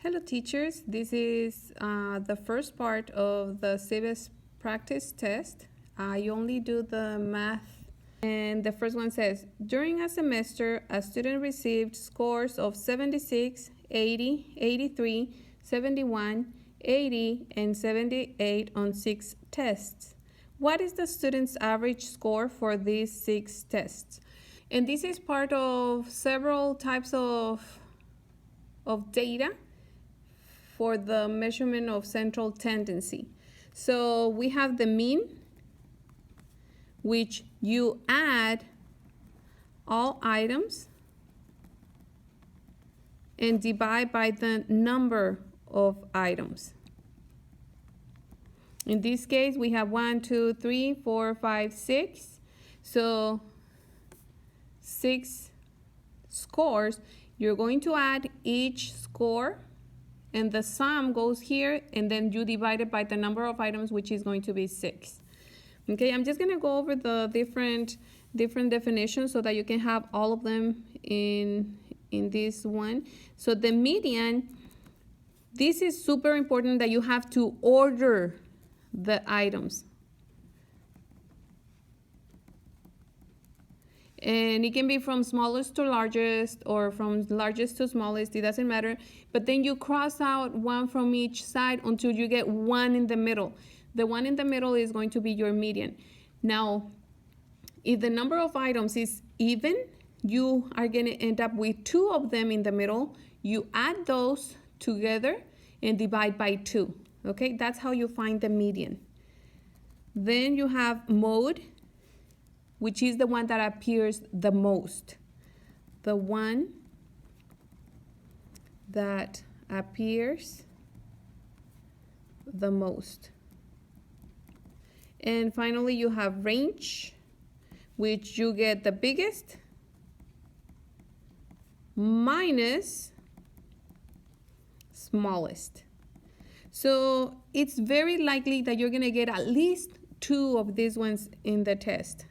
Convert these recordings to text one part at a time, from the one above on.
Hello teachers, this is the first part of the CBEST practice test. I only do the math, and the first one says, during a semester, a student received scores of 76, 80, 83, 71, 80, and 78 on 6 tests. What is the student's average score for these 6 tests? And this is part of several types of data for the measurement of central tendency. So we have the mean, which you add all items and divide by the number of items. In this case, we have 1, 2, 3, 4, 5, 6. So 6 scores. You're going to add each score, and the sum goes here, and then you divide it by the number of items, which is going to be 6. Okay, I'm just going to go over the different definitions so that you can have all of them in this one. So the median, this is super important that you have to order the items. And it can be from smallest to largest or from largest to smallest, it doesn't matter. But then you cross out one from each side until you get one in the middle. The one in the middle is going to be your median. Now, if the number of items is even, you are going to end up with 2 of them in the middle. You add those together and divide by 2. Okay, that's how you find the median. Then you have mode, which is the one that appears the most. The one that appears the most. And finally, you have range, which you get the biggest minus smallest. So it's very likely that you're going to get at least 2 of these ones in the test.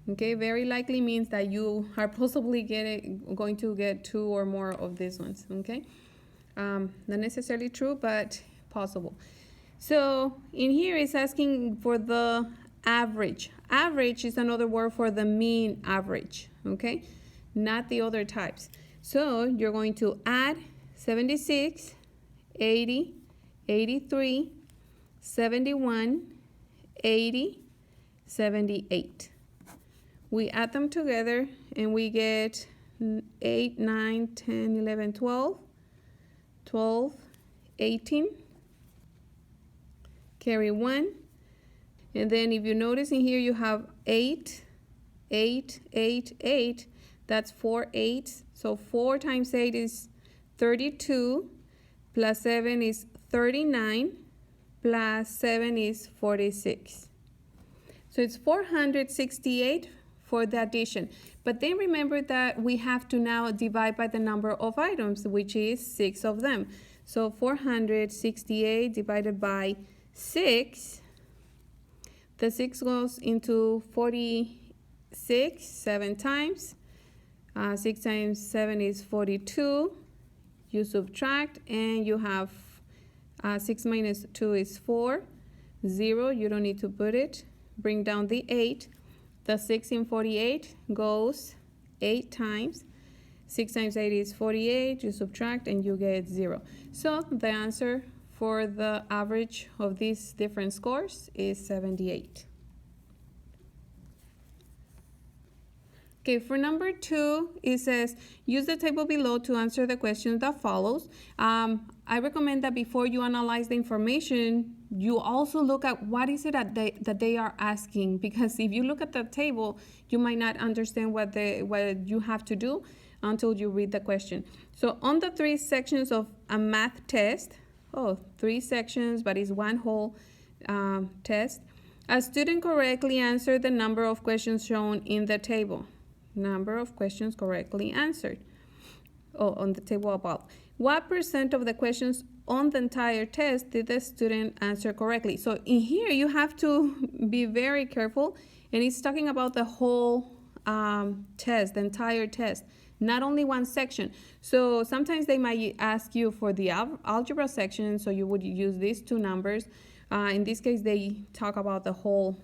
Okay, very likely means that you are possibly going to get 2 or more of these ones. Okay, not necessarily true, but possible. So in here it's asking for the average. Average is another word for the mean average. Okay, not the other types. So you're going to add 76, 80, 83, 71, 80, 78. We add them together and we get 8, 9, 10, 11, 12, 12, 18, carry 1. And then if you notice in here you have 8, 8, 8, 8. That's 4 8s. So 4 times 8 is 32, plus 7 is 39, plus 7 is 46. So it's 468 for the addition. But then remember that we have to now divide by the number of items, which is 6 of them. So 468 divided by 6, the 6 goes into 46 7 times. 6 times 7 is 42. You subtract and you have 6 minus 2 is 4. 0, you don't need to put it. Bring down the 8. The 6 in 48 goes 8 times. 6 times 8 is 48. You subtract and you get 0. So the answer for the average of these different scores is 78. Okay, for number 2, it says, use the table below to answer the question that follows. I recommend that before you analyze the information, you also look at what is it that they are asking, because if you look at the table, you might not understand what you have to do until you read the question. So on the 3 sections of a math test, 3 sections, but it's one whole test, a student correctly answered the number of questions shown in the table. Number of questions correctly answered. On the table above. What % of the questions on the entire test did the student answer correctly? So in here you have to be very careful, and it's talking about the whole test, the entire test, not only one section. So sometimes they might ask you for the algebra section, so you would use these two numbers. In this case, they talk about the whole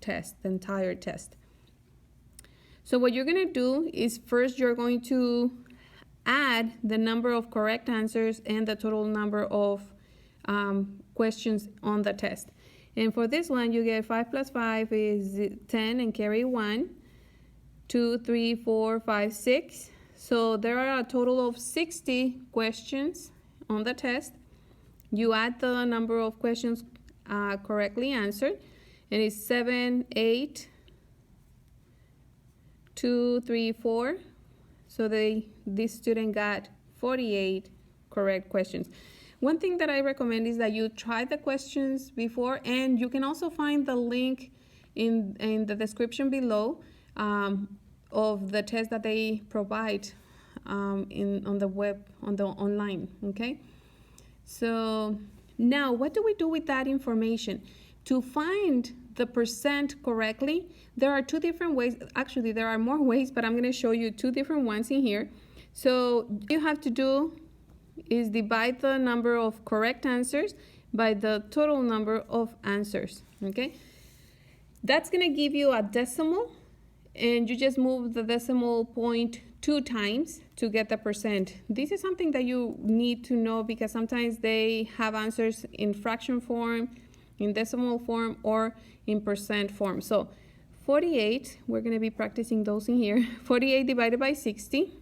test, the entire test. So what you're going to do is first you're going to add the number of correct answers and the total number of questions on the test. And for this one, you get 5 plus 5 is 10 and carry 1, 2, 3, 4, 5, 6. So there are a total of 60 questions on the test. You add the number of questions correctly answered, and it's 7, 8, 2, 3, 4. So this student got 48 correct questions. One thing that I recommend is that you try the questions before, and you can also find the link in the description below of the test that they provide on the web, online, okay? So now what do we do with that information? To find the percent correctly, there are two different ways. Actually, there are more ways, but I'm going to show you two different ones in here. So what you have to do is divide the number of correct answers by the total number of answers, okay? That's going to give you a decimal, and you just move the decimal point 2 times to get the percent. This is something that you need to know because sometimes they have answers in fraction form, in decimal form, or in percent form. So 48, we're going to be practicing those in here. 48 divided by 60.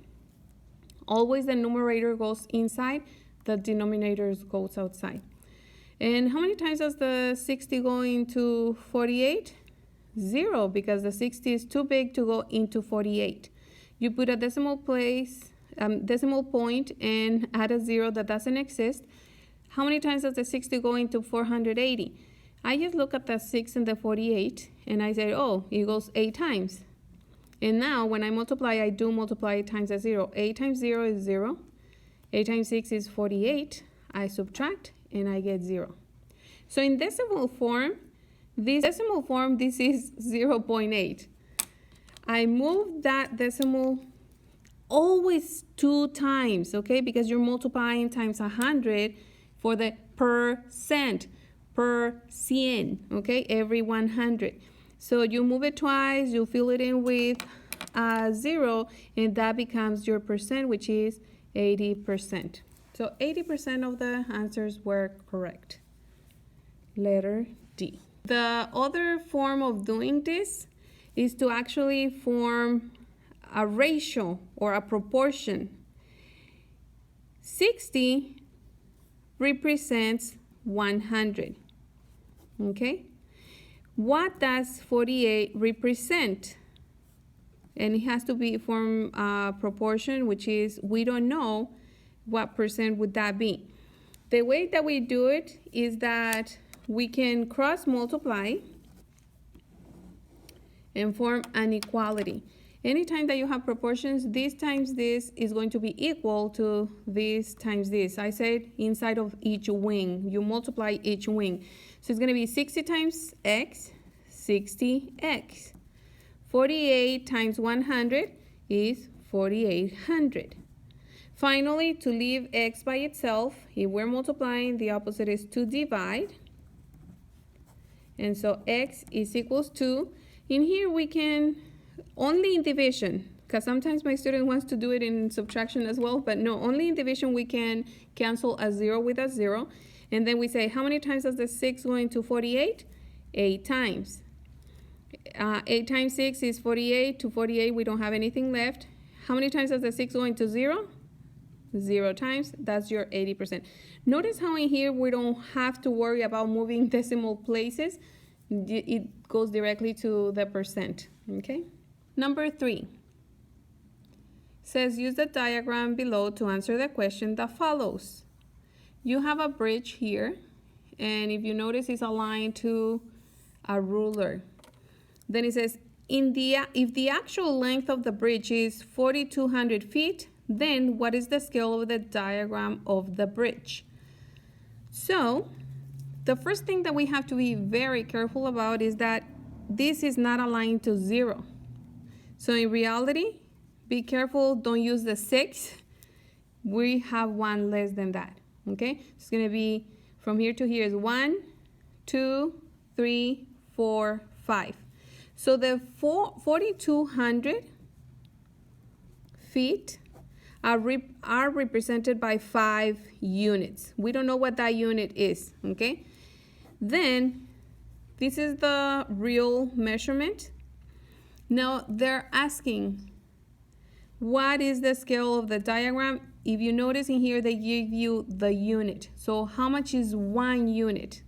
Always the numerator goes inside, the denominator goes outside. And how many times does the 60 go into 48? 0, because the 60 is too big to go into 48. You put a decimal point and add a 0 that doesn't exist. How many times does the 60 go into 480? I just look at the 6 and the 48 and I say, oh, it goes 8 times. And now when I multiply, I do multiply it times a 0. 8 times 0 is 0. 8 times 6 is 48. I subtract and I get 0. So in decimal form, this is 0.8. I move that decimal always 2 times, okay? Because you're multiplying times 100 for the percent, okay? Every 100. So you move it twice, you fill it in with a 0, and that becomes your percent, which is 80%. So 80% of the answers were correct. Letter D. The other form of doing this is to actually form a ratio or a proportion. 60 represents 100, okay? What does 48 represent? And it has to be form a proportion, which is we don't know what percent would that be. The way that we do it is that we can cross multiply and form an equality. Anytime that you have proportions, this times this is going to be equal to this times this. I said inside of each wing, you multiply each wing. So it's going to be 60 times x, 60x. 48 times 100 is 4800. Finally, to leave x by itself, if we're multiplying, the opposite is to divide. And so x is equals to, in here we can, only in division, because sometimes my student wants to do it in subtraction as well, but no, only in division we can cancel a 0 with a 0. And then we say, how many times does the 6 go into 48? 8 times. 8 times 6 is 48. To 48, we don't have anything left. How many times does the 6 go into 0? 0 times. That's your 80%. Notice how in here we don't have to worry about moving decimal places. It goes directly to the percent, okay? Number 3 says use the diagram below to answer the question that follows. You have a bridge here, and if you notice, it's aligned to a ruler. Then it says, if the actual length of the bridge is 4,200 feet, then what is the scale of the diagram of the bridge? So, the first thing that we have to be very careful about is that this is not aligned to 0. So in reality, be careful, don't use the 6. We have one less than that, okay? It's gonna be from here to here is 1, 2, 3, 4, 5. So the 4,200 feet are represented by 5 units. We don't know what that unit is, okay? Then, this is the real measurement. Now, they're asking, what is the scale of the diagram? If you notice in here, they give you the unit. So how much is 1 unit?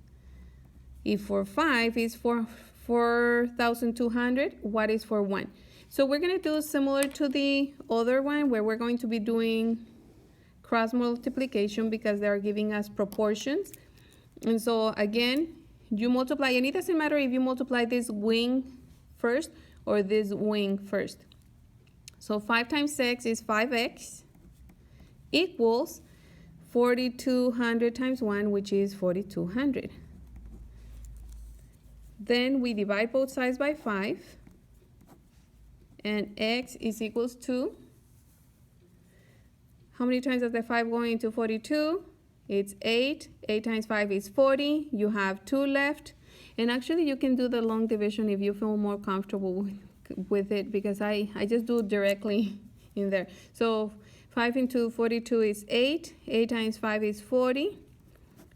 If for 5 is for 4,200, what is for 1? So we're gonna do similar to the other one where we're going to be doing cross multiplication because they're giving us proportions. And so again, you multiply, and it doesn't matter if you multiply this wing first or this wing first. So 5 times x is 5x equals 4,200 times 1, which is 4,200. Then we divide both sides by 5, and x is equals to, how many times does the 5 go into 42? It's 8. 8 times 5 is 40. You have 2 left. And actually, you can do the long division if you feel more comfortable with it, because I just do directly in there. So 5 into 42 is 8. 8 times 5 is 40.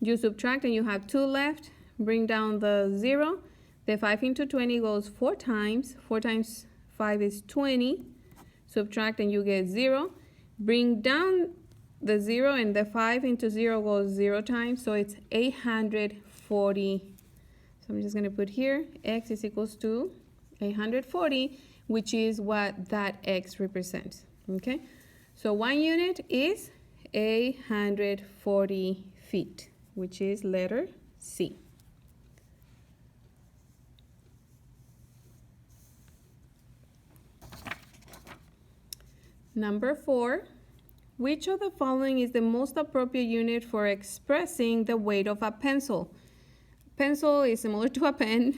You subtract and you have 2 left. Bring down the 0. The 5 into 20 goes 4 times. 4 times 5 is 20. Subtract and you get 0. Bring down the 0, and the 5 into 0 goes 0 times, so it's 840. So I'm just going to put here, x is equals to 840, which is what that x represents, okay? So 1 unit is 840 feet, which is letter C. Number 4, which of the following is the most appropriate unit for expressing the weight of a pencil? Pencil is similar to a pen,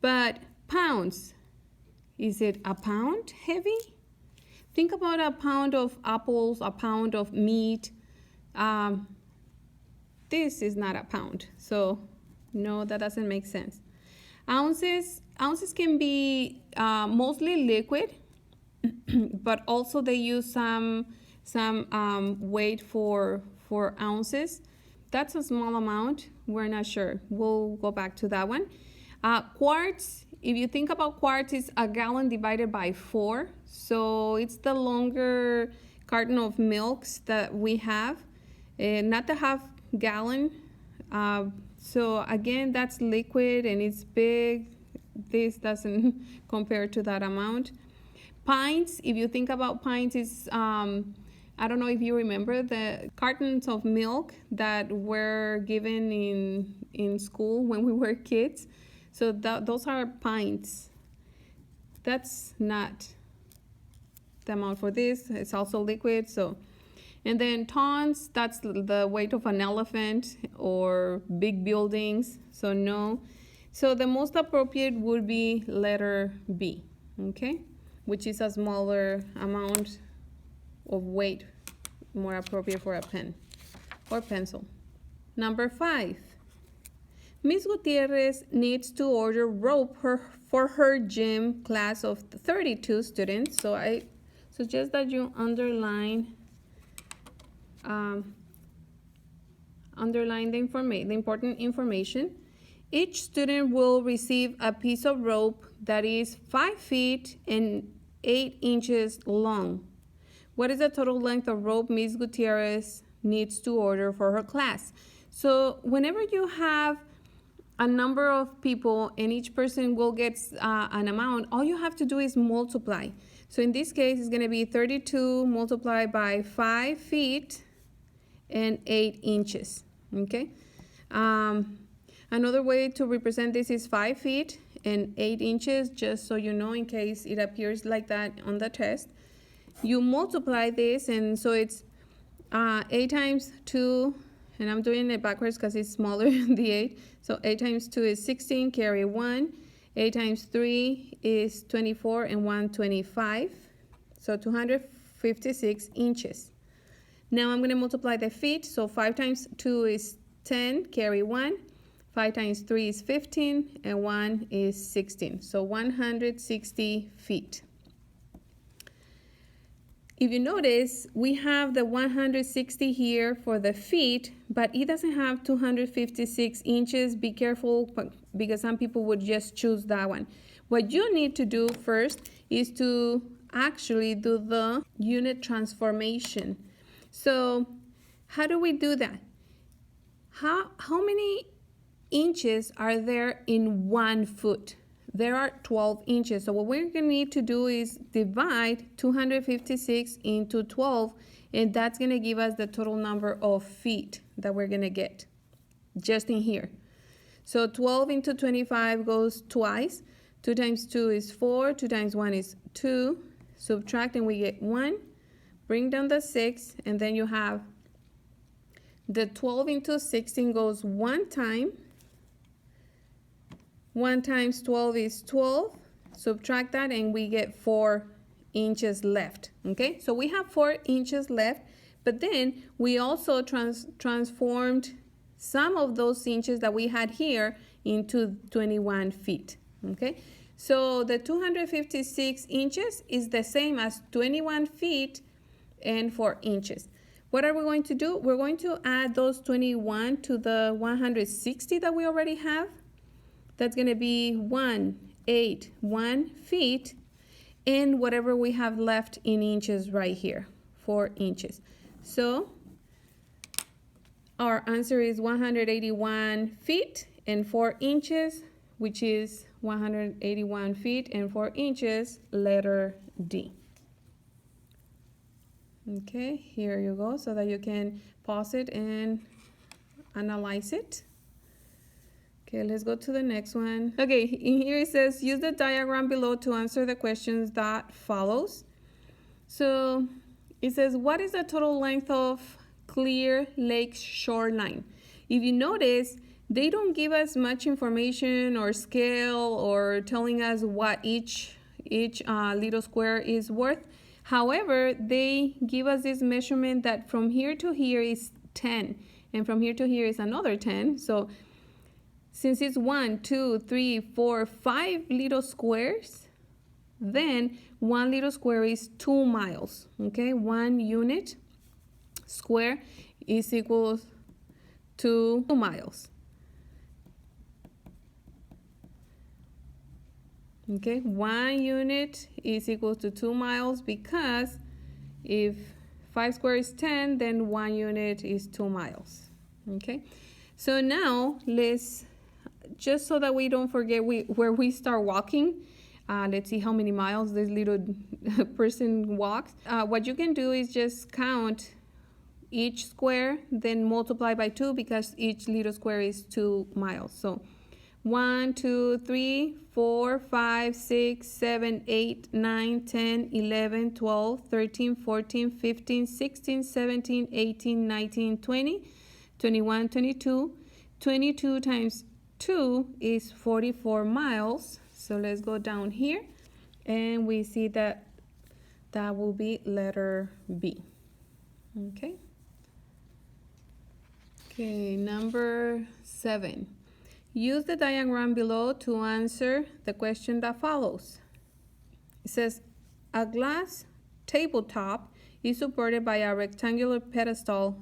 but pounds. Is it a pound heavy? Think about a pound of apples, a pound of meat. This is not a pound, so no, that doesn't make sense. Ounces can be mostly liquid, but also they use some weight for ounces. That's a small amount. We're not sure. We'll go back to that one. Quarts, if you think about quarts, it's a gallon divided by 4. So it's the longer carton of milks that we have, not the half gallon. So again, that's liquid and it's big. This doesn't compare to that amount. Pints, if you think about pints, is I don't know if you remember the cartons of milk that were given in school when we were kids. So those are pints. That's not the amount for this. It's also liquid. So, and then tons, that's the weight of an elephant or big buildings. So no. So the most appropriate would be letter B, okay? Which is a smaller amount of weight, more appropriate for a pen or pencil. Number 5, Ms. Gutierrez needs to order rope for her gym class of 32 students. So I suggest that you underline the important information. Each student will receive a piece of rope that is 5 feet and 8 inches long. What is the total length of rope Ms. Gutierrez needs to order for her class? So whenever you have a number of people and each person will get an amount, all you have to do is multiply. So in this case, it's going to be 32 multiplied by 5 feet and 8 inches, okay? Another way to represent this is 5 feet and 8 inches, just so you know in case it appears like that on the test. You multiply this, and so it's 8 times 2, and I'm doing it backwards because it's smaller than the 8. So 8 times 2 is 16, carry 1. 8 times 3 is 24, and 1, 25. So 256 inches. Now I'm going to multiply the feet. So 5 times 2 is 10, carry 1. 5 times 3 is 15, and 1 is 16. So 160 feet. If you notice, we have the 160 here for the feet, but it doesn't have 256 inches. Be careful, because some people would just choose that one. What you need to do first is to actually do the unit transformation. So how do we do that? How many inches are there in 1 foot? There are 12 inches. So what we're going to need to do is divide 256 into 12, and that's going to give us the total number of feet that we're going to get just in here. So 12 into 25 goes twice. 2 times 2 is 4. 2 times 1 is 2. Subtract and we get 1. Bring down the 6, and then you have the 12 into 16 goes 1 time. 1 times 12 is 12. Subtract that and we get 4 inches left. Okay, so we have 4 inches left, but then we also transformed some of those inches that we had here into 21 feet. Okay, so the 256 inches is the same as 21 feet and 4 inches. What are we going to do? We're going to add those 21 to the 160 that we already have. That's going to be 181 feet, and whatever we have left in inches right here, 4 inches. So our answer is 181 feet and 4 inches, which is 181 feet and 4 inches, letter D. Okay, here you go, so that you can pause it and analyze it. Okay, let's go to the next one. Okay, in here it says, use the diagram below to answer the questions that follows. So it says, what is the total length of Clear Lake shoreline? If you notice, they don't give us much information or scale or telling us what each little square is worth. However, they give us this measurement that from here to here is 10, and from here to here is another 10. So since it's 1, 2, 3, 4, 5 little squares, then 1 little square is 2 miles. Okay, 1 unit square is equal to 2 miles. Okay, 1 unit is equal to 2 miles, because if 5 square is 10, then 1 unit is 2 miles. Okay, so now let's, just so that we don't forget where we start walking, let's see how many miles this little person walks. What you can do is just count each square, then multiply by 2, because each little square is 2 miles. So 1, 2, 3, 4, 5, 6, 7, 8, 9, 10, 11, 12, 13, 14, 15, 16, 17, 18, 19, 20, 21, 22. 22 times 2 is 44 miles. So let's go down here, and we see that that will be letter B. Okay. Okay, number 7. Use the diagram below to answer the question that follows. It says, a glass tabletop is supported by a rectangular pedestal.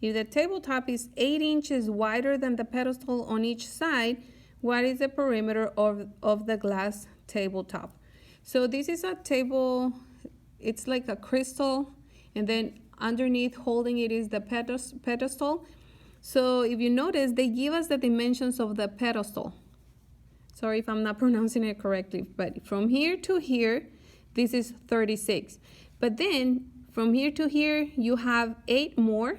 If the tabletop is 8 inches wider than the pedestal on each side, what is the perimeter of the glass tabletop? So this is a table, it's like a crystal, and then underneath holding it is the pedestal. So if you notice, they give us the dimensions of the pedestal. Sorry if I'm not pronouncing it correctly, but from here to here, this is 36. But then from here to here, you have 8 more.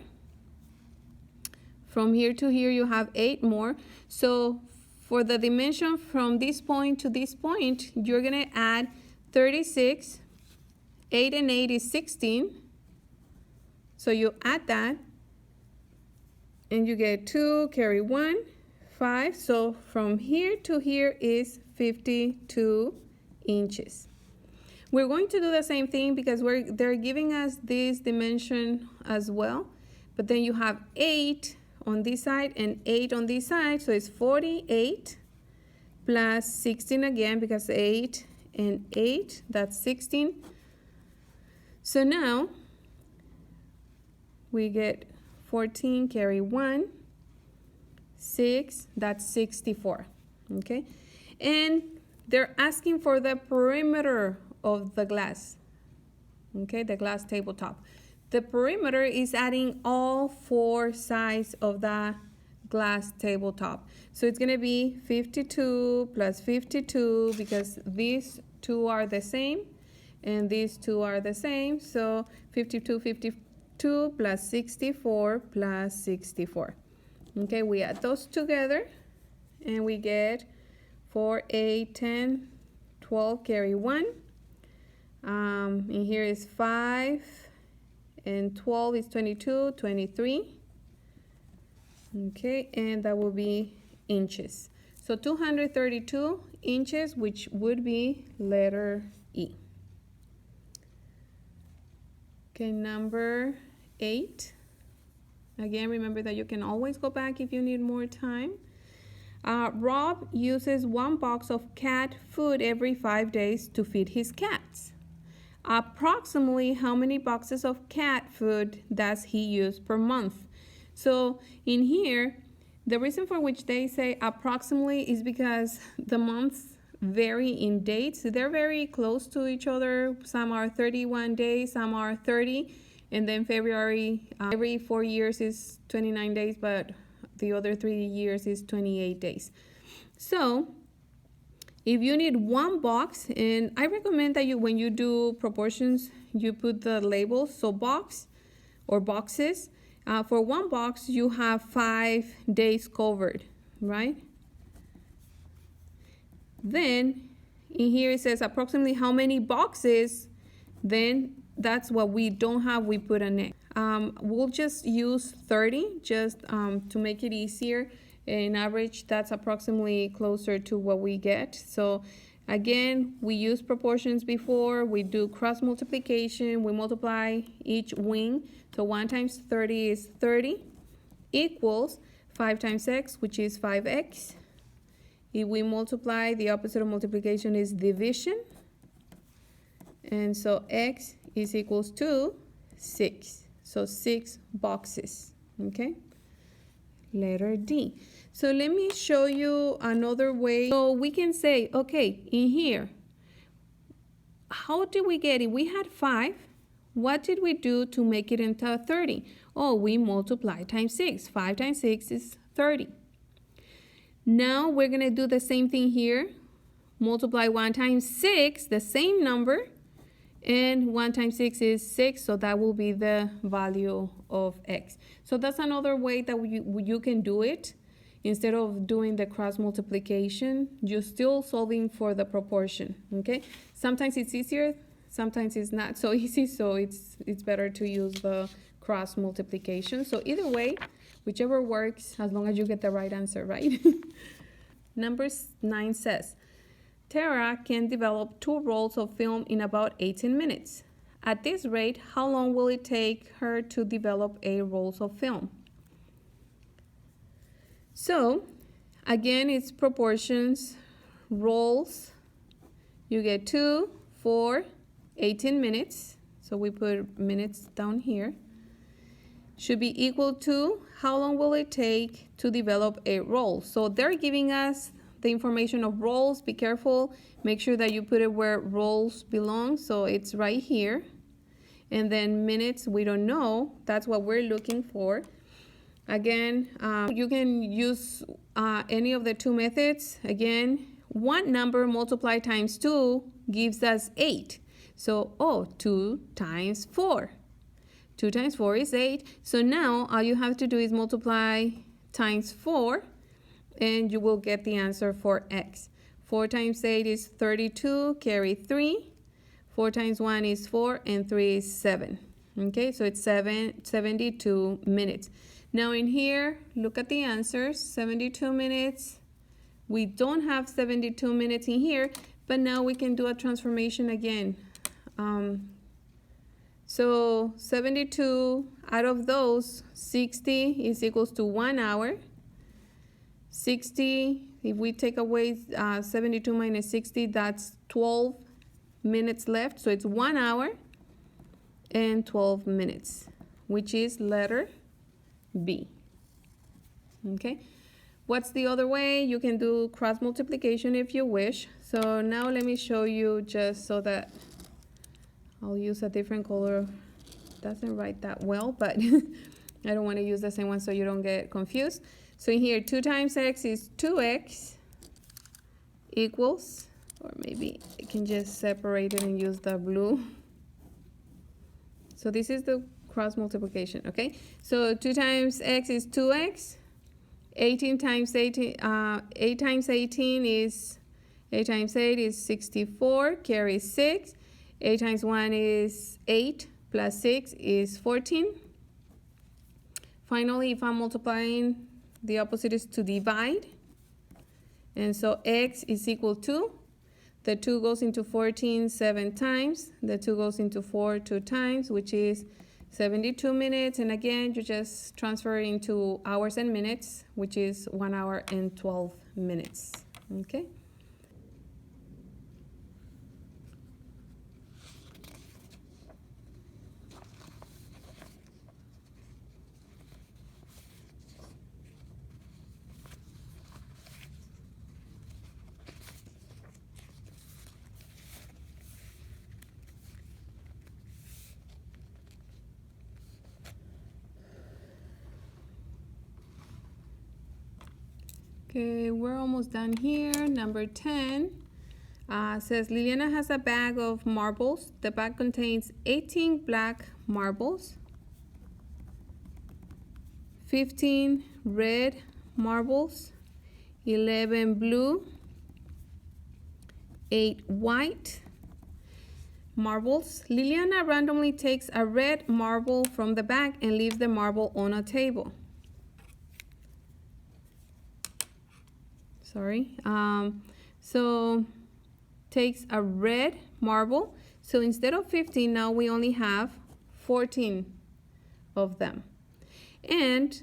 From here to here, you have 8 more. So for the dimension from this point to this point, you're gonna add 36. 8 and 8 is 16. So you add that, and you get 2, carry 1, 5. So from here to here is 52 inches. We're going to do the same thing because they're giving us this dimension as well. But then you have 8 on this side and 8 on this side. So it's 48 plus 16 again, because 8 and 8, that's 16. So now we get 14, carry 1, 6, that's 64, okay? And they're asking for the perimeter of the glass, okay, the glass tabletop. The perimeter is adding all 4 sides of the glass tabletop. So it's gonna be 52 plus 52, because these two are the same and these two are the same. So 52 plus 64 plus 64. Okay, we add those together and we get 4, 8, 10, 12, carry 1. And here is 5 and 12 is 22, 23. Okay, and that will be inches. So 232 inches, which would be letter E. Okay, number 8. Again, remember that you can always go back if you need more time. Rob uses 1 box of cat food every 5 days to feed his cats. Approximately how many boxes of cat food does he use per month? So in here, the reason for which they say approximately is because the months vary in dates. They're very close to each other. Some are 31 days, some are 30. And then February, every 4 years is 29 days, but the other 3 years is 28 days. So if you need 1 box, and I recommend that when you do proportions, you put the labels, so box or boxes. For 1 box, you have 5 days covered, right? Then in here it says approximately how many boxes, then that's what we don't have, we put an X. We'll just use 30 just to make it easier. In average, that's approximately closer to what we get. So again, we use proportions before. We do cross multiplication. We multiply each wing. So 1 times 30 is 30 equals 5 times x, which is 5x. If we multiply, the opposite of multiplication is division. And so x is equals to 6. So 6 boxes, okay? Letter D. So let me show you another way. So we can say, okay, in here, how did we get it? We had 5. What did we do to make it into 30? Oh, we multiply times 6. 5 times 6 is 30. Now we're going to do the same thing here. Multiply 1 times 6, the same number. And 1 times 6 is 6, so that will be the value of x. So that's another way that you can do it. Instead of doing the cross multiplication, you're still solving for the proportion, okay? Sometimes it's easier, sometimes it's not so easy, so it's better to use the cross multiplication. So either way, whichever works, as long as you get the right answer, right? Number 9 says, Tara can develop 2 rolls of film in about 18 minutes. At this rate, how long will it take her to develop 8 rolls of film? So, again, it's proportions, rolls. You get 2, 4, 18 minutes. So we put minutes down here. Should be equal to how long will it take to develop 8 rolls. So they're giving us the information of rolls. Be careful, make sure that you put it where rolls belong, so it's right here. And then minutes, we don't know, that's what we're looking for. Again, you can use any of the 2 methods. Again, one number multiplied times 2 gives us 8. So 2 times 4. 2 times 4 is 8. So now all you have to do is multiply times 4 and you will get the answer for x. 4 times 8 is 32, carry 3. 4 times 1 is 4, and 3 is 7. Okay, so it's 72 minutes. Now in here, look at the answers, 72 minutes. We don't have 72 minutes in here, but now we can do a transformation again. So 72 out of those, 60 is equals to 1 hour. 60, if we take away 72 minus 60, that's 12 minutes left. So it's 1 hour and 12 minutes, which is letter B. Okay. What's the other way? You can do cross multiplication if you wish. So now let me show you, just so that I'll use a different color. Doesn't write that well, but I don't want to use the same one so you don't get confused. So in here, 2 times x is 2x equals, or maybe I can just separate it and use the blue. So this is the cross multiplication, okay? So 2 times x is 2x. 18 times 18, 8 times 18 is, 8 times 8 is 64, carry 6. 8 times 1 is 8, plus 6 is 14. Finally, if I'm multiplying, the opposite is to divide. And so x is equal to, the 2 goes into 14 7 times, the 2 goes into 4 2 times, which is 72 minutes. And again, you just transfer it into hours and minutes, which is 1 hour and 12 minutes. Okay. Okay, we're almost done here. Number 10 says Liliana has a bag of marbles. The bag contains 18 black marbles, 15 red marbles, 11 blue, 8 white marbles. Liliana randomly takes a red marble from the bag and leaves the marble on a table. So takes a red marble. So instead of 15, now we only have 14 of them. And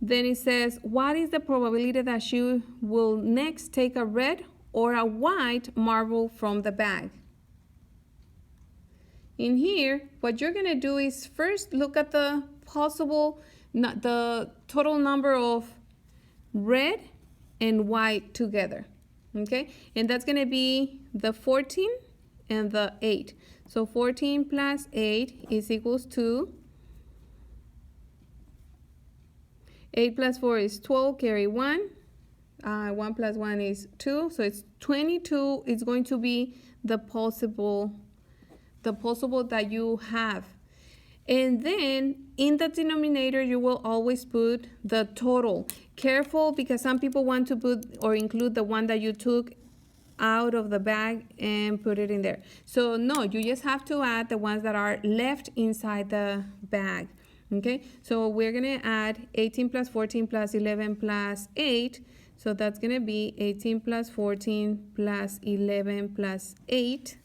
then it says, what is the probability that she will next take a red or a white marble from the bag? In here, what you're going to do is first look at the the total number of red and white together, okay? And that's going to be the 14 and the 8. So 14 plus 8 is equals to 8 plus 4 is 12, carry 1. 1 plus 1 is 2, so it's 22. It's going to be the possible that you have. And then in the denominator, you will always put the total. Careful, because some people want to put or include the one that you took out of the bag and put it in there. So no, you just have to add the ones that are left inside the bag. Okay, so we're going to add 18 plus 14 plus 11 plus 8. So that's going to be 18 plus 14 plus 11 plus 8.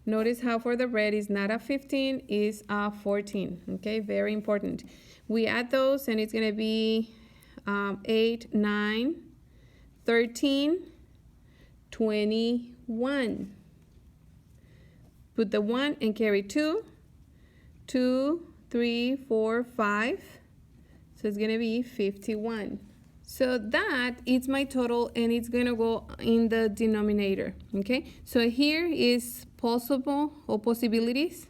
Notice how for the red is not a 15, is a 14. Okay, very important. We add those and it's going to be 8, 9, 13, 21. Put the 1 and carry 2. 2, 3, 4, 5. So it's going to be 51. So that is my total, and it's going to go in the denominator. Okay, so here is possible or possibilities.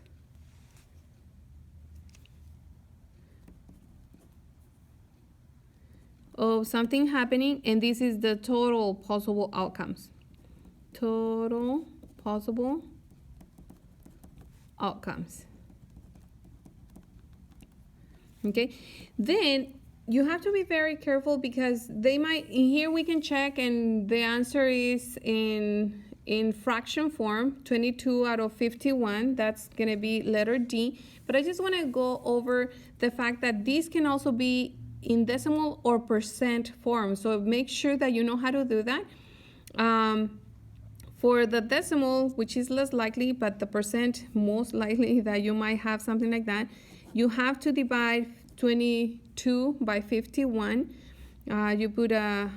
Of something happening, and this is the total possible outcomes. Total possible outcomes. Okay, then you have to be very careful because they might, here we can check and the answer is in fraction form, 22 out of 51. That's going to be letter D. But I just want to go over the fact that these can also be in decimal or percent form. So make sure that you know how to do that. For the decimal, which is less likely, but the percent most likely that you might have something like that, you have to divide 22 by 51. You put a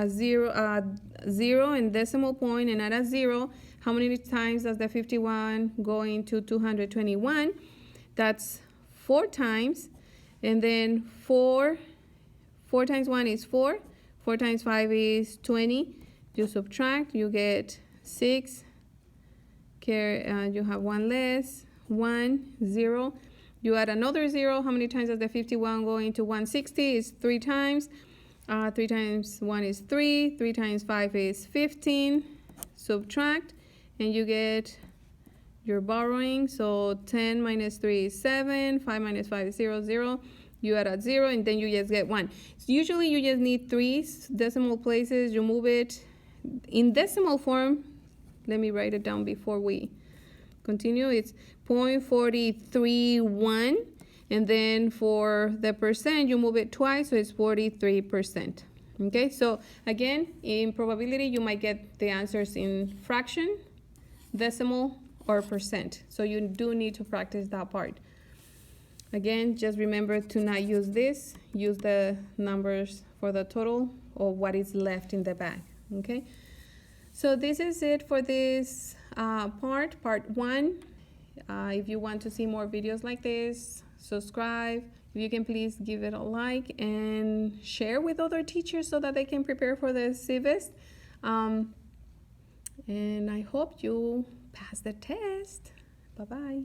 zero in decimal point and add a zero. How many times does the 51 go into 221? That's 4 times. And then 4 times 1 is 4. 4 times 5 is 20. You subtract, you get 6. You have 1 less, 1, 0. You add another 0. How many times does the 51 go into 160? It's 3 times. 3 times 1 is 3. 3 times 5 is 15. Subtract, and you get your borrowing. So 10 minus 3 is 7. 5 minus 5 is 0, 0. You add a 0, and then you just get 1. So usually you just need 3 decimal places. You move it in decimal form. Let me write it down before we continue. It's 0.431. And then for the percent, you move it twice, so it's 43%. Okay, so again, in probability, you might get the answers in fraction, decimal, or percent. So you do need to practice that part. Again, just remember to not use this. Use the numbers for the total or what is left in the bag. Okay, so this is it for this part 1. If you want to see more videos like this, subscribe. If you can, please give it a like and share with other teachers so that they can prepare for the CBEST. And I hope you pass the test. Bye-bye.